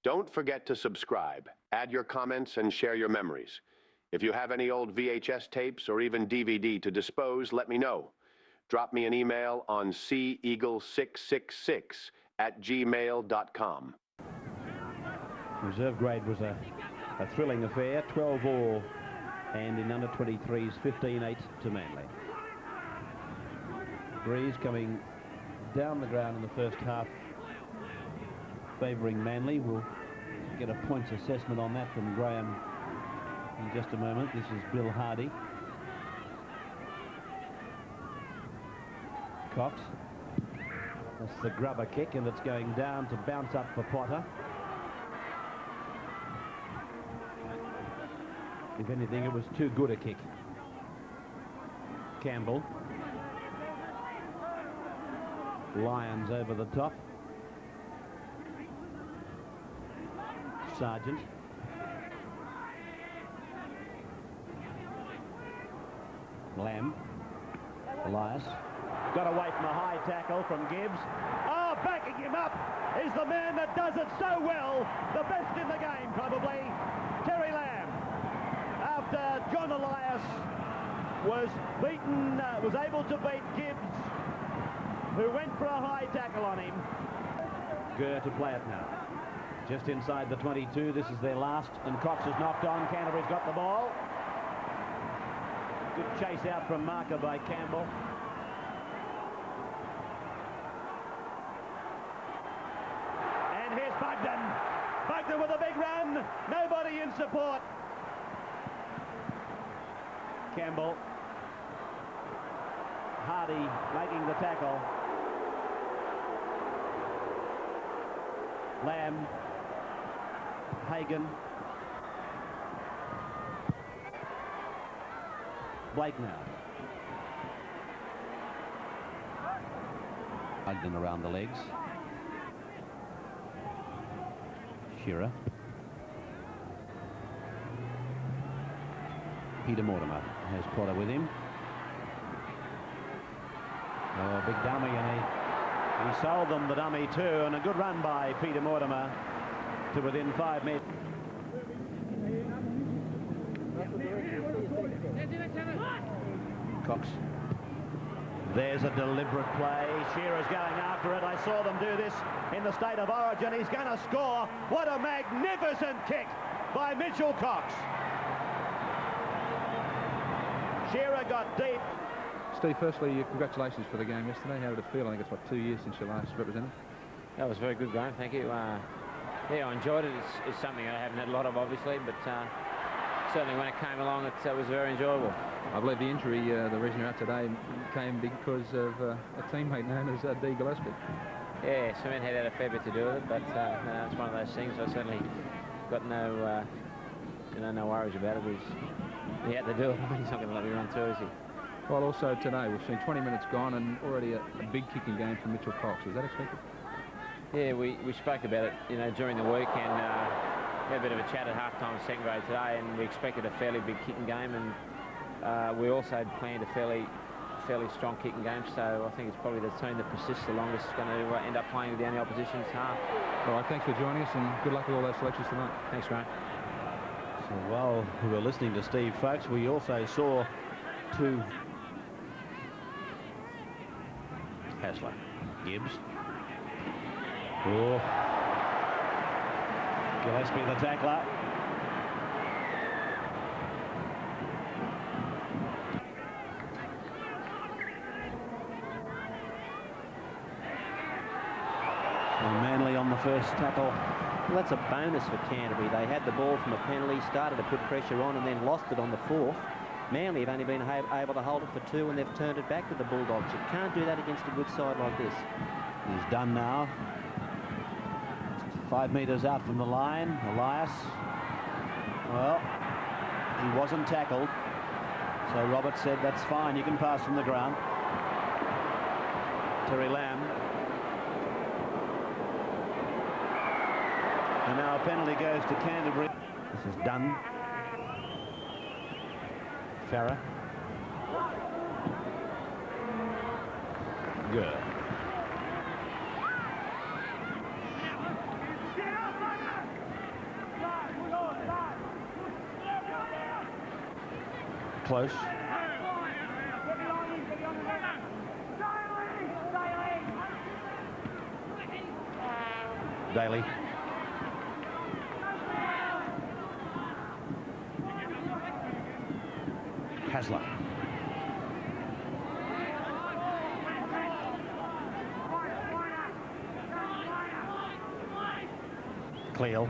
Don't forget to subscribe, add your comments, and share your memories. If you have any old VHS tapes or even DVD to dispose, let me know. Drop me an email on seaeagle666@gmail.com. Reserve grade was a thrilling affair, 12-all, and in under 23s, 15-8 to Manly. Breeze coming down the ground in the first half, favouring Manly. We'll get a points assessment on that from Graham in just a moment. This is Bill Hardy. Cox. That's the grubber kick, and it's going down to bounce up for Potter. If anything, it was too good a kick. Campbell. Lions over the top. Sargent. Lamb. Elias. Got away from a high tackle from Gibbs. Oh, backing him up is the man that does it so well. The best in the game, probably. Terry Lamb. After John Elias was beaten, was able to beat Gibbs, who went for a high tackle on him. Gurr to play it now. Just inside the 22, this is their last, and Cox is knocked on. Canterbury's got the ball. Good chase out from marker by Campbell. And here's Bugden. Bugden with a big run. Nobody in support. Campbell. Hardy making the tackle. Lamb. Hagan. Blake now. Bugden around the legs. Shearer. Peter Mortimer has Potter with him. Oh, big dummy, and he sold them the dummy too, and a good run by Peter Mortimer to within 5 metres. Cox. There's a deliberate play. Shearer's going after it. I saw them do this in the State of Origin. He's going to score. What a magnificent kick by Mitchell Cox. Shearer got deep. Steve, firstly, congratulations for the game yesterday. How did it feel? I think it's, what, 2 years since you last represented? That was very good, Graham. Thank you. Yeah, I enjoyed it. It's something I haven't had a lot of, obviously, but certainly when it came along, it was very enjoyable. I believe the injury, the reason you're out today, came because of a teammate known as D. Gillespie. Yeah, Cement had a fair bit to do with it, but no, it's one of those things. I certainly got no worries about it. He had to do it. He's not going to let me run through, is he? Well, also today, we've seen 20 minutes gone and already a big kicking game from Mitchell Cox. Was that expected? Yeah, we spoke about it, during the week, and we had a bit of a chat at halftime of second grade today, and we expected a fairly big kicking game, and we also had planned a fairly strong kicking game, so I think it's probably the team that persists the longest is going to end up playing with the only opposition's half. All right, thanks for joining us, and good luck with all those selections tonight. Thanks, Grant. So while we were listening to Steve Folkes, we also saw two. Hasler. Gibbs. Oh. Gillespie the tackler. And Manly on the first tackle. Well, that's a bonus for Canterbury. They had the ball from a penalty, started to put pressure on, and then lost it on the fourth. Manly have only been able to hold it for 2, and they've turned it back to the Bulldogs. You can't do that against a good side like this. He's done now. 5 metres out from the line. Elias. Well, he wasn't tackled. So Roberts said, that's fine, you can pass from the ground. Terry Lamb. And now a penalty goes to Canterbury. This is done. Farah. Good. close. Daly. Hasler. Cleo.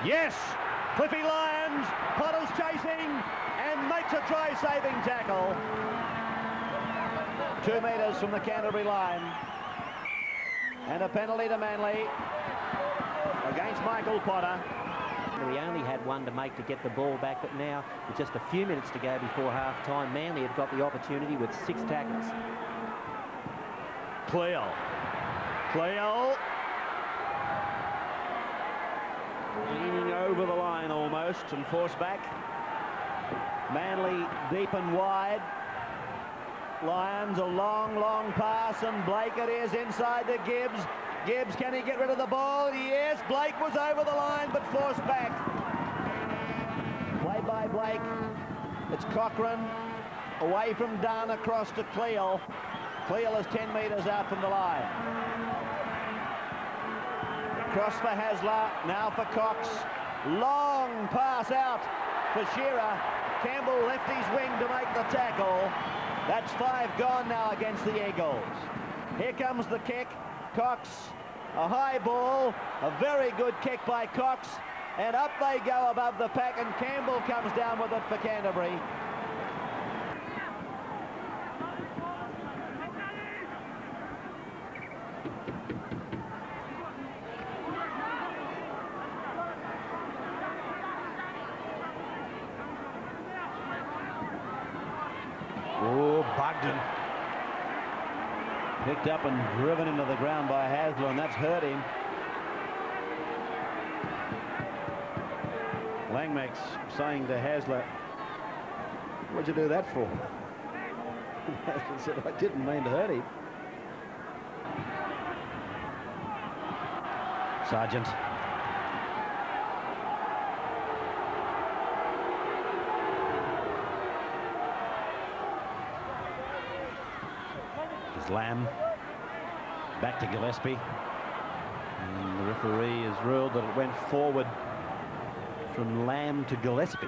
Yes! Cliffy Lyons, Potter's chasing and makes a try-saving tackle. 2 metres from the Canterbury line. And a penalty to Manly against Michael Potter. We only had one to make to get the ball back, but now with just a few minutes to go before half-time, Manly have got the opportunity with 6 tackles. Cleo. Leaning over the line almost and forced back. Manly deep and wide. Lyons, a long pass, and Blake it is inside to Gibbs. Gibbs, can he get rid of the ball? Yes, Blake was over the line but forced back. Played by Blake. It's Cochrane away from Dunn across to Cleo. Cleo is 10 metres out from the line. Cross for Hasler, now for Cox. Long pass out for Shearer. Campbell left his wing to make the tackle. That's 5 gone now against the Eagles. Here comes the kick. Cox, a high ball, a very good kick by Cox, and up they go above the pack, and Campbell comes down with it for Canterbury. Oh, Bogdan. Picked up and driven into the ground by Hasler, and that's hurt him. Langmax saying to Hasler, "What'd you do that for?" Hasler said, "I didn't mean to hurt him." Sargent. Lamb back to Gillespie, and the referee has ruled that it went forward from Lamb to Gillespie.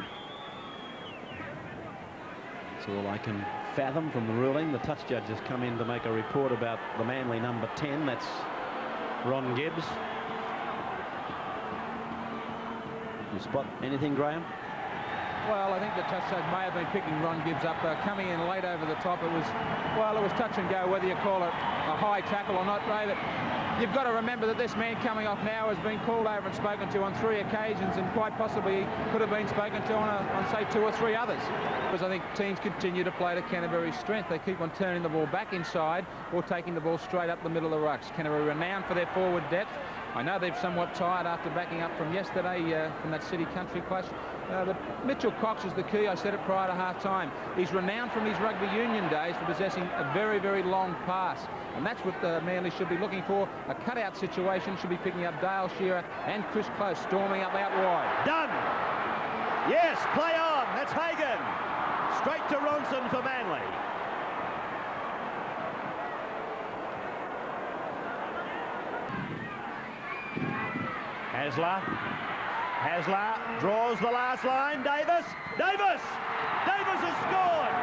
That's all I can fathom from the ruling. The touch judge has come in to make a report about the Manly number 10. That's Ron Gibbs. You spot anything, Graham? Well, I think the touch judge may have been picking Ron Gibbs up, coming in late over the top. It was touch and go, whether you call it a high tackle or not, Ray. But you've got to remember that this man coming off now has been called over and spoken to on 3 occasions, and quite possibly could have been spoken to on say 2 or 3 others. Because I think teams continue to play to Canterbury's strength. They keep on turning the ball back inside or taking the ball straight up the middle of the rucks. Canterbury renowned for their forward depth. I know they've somewhat tired after backing up from yesterday from that City Country clash. But Mitchell Cox is the key. I said it prior to half-time. He's renowned from his rugby union days for possessing a very, very long pass. And that's what Manly should be looking for. A cutout situation, should be picking up Dale Shearer and Chris Close storming up out wide. Done! Yes, play on. That's Hagan. Straight to Ronson for Manly. Hasler draws the last line. Davis has scored.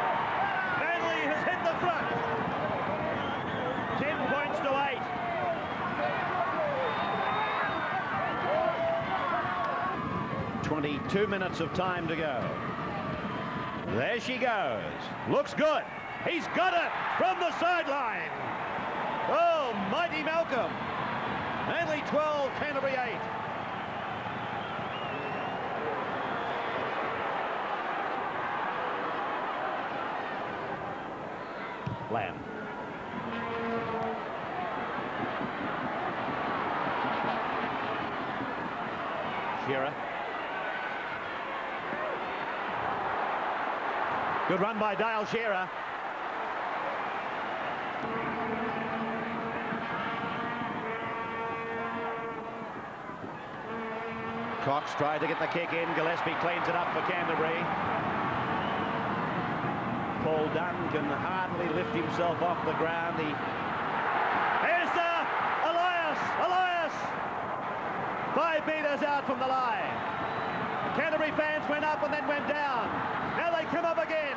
Manly has hit the front. 10 points to 8. 22 minutes of time to go. There she goes. Looks good. He's got it from the sideline. Oh, mighty Malcolm. Manly 12, Canterbury 8. Lamb. Shearer. Good run by Dale Shearer. Cox tried to get the kick in. Gillespie cleans it up for Canterbury. Paul Dunn can hardly lift himself off the ground. Here's Elias! 5 metres out from the line. The Canterbury fans went up and then went down. Now they come up again.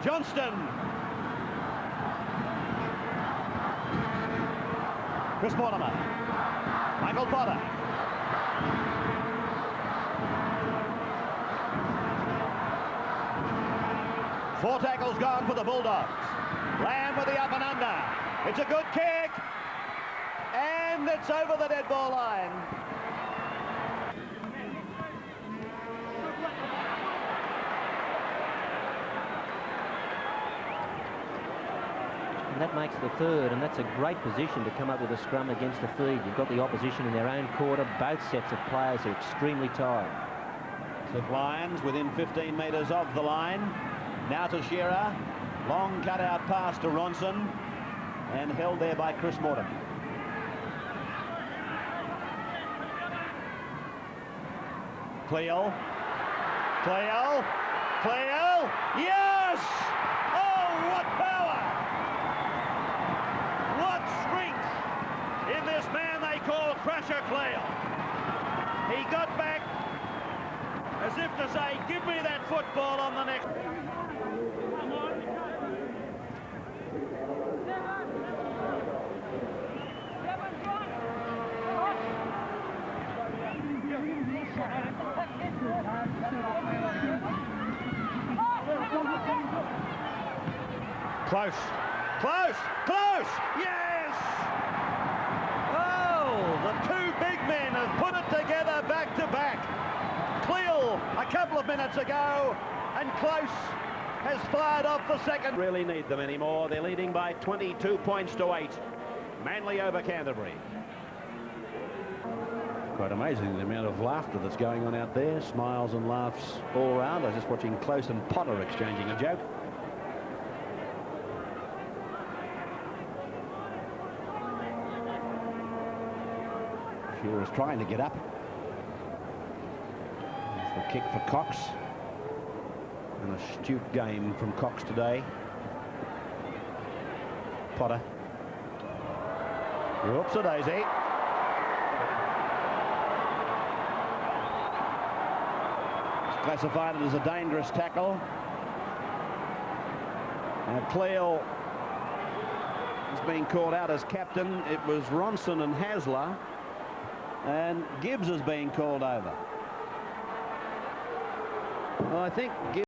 Johnston. Chris Mortimer. Michael Potter. Four tackles gone for the Bulldogs. Lamb with the up and under. It's a good kick. And it's over the dead ball line. And that makes the third, and that's a great position to come up with a scrum against the feed. You've got the opposition in their own quarter. Both sets of players are extremely tired. So Lions within 15 metres of the line. Now to Shearer. Long cut-out pass to Ronson. And held there by Chris Mortimer. Cleo. Yes! Oh, what power! What strength in this man they call Crusher Cleo. He got back as if to say, give me that football on the next. Close! Yes! Oh, the two big men have put it together back to back. Cleo a couple of minutes ago, and Close has fired off the second. Really need them anymore. They're leading by 22 points to 8. Manly over Canterbury. Quite amazing the amount of laughter that's going on out there. Smiles and laughs all around. I was just watching Close and Potter exchanging a joke. Shearer's trying to get up. There's the kick for Cox. An astute game from Cox today. Potter. Whoops-a-daisy. Classified it as a dangerous tackle. Now Cleo has been called out as captain. It was Ronson and Hasler, and Gibbs has been called over. Well, I think Gibbs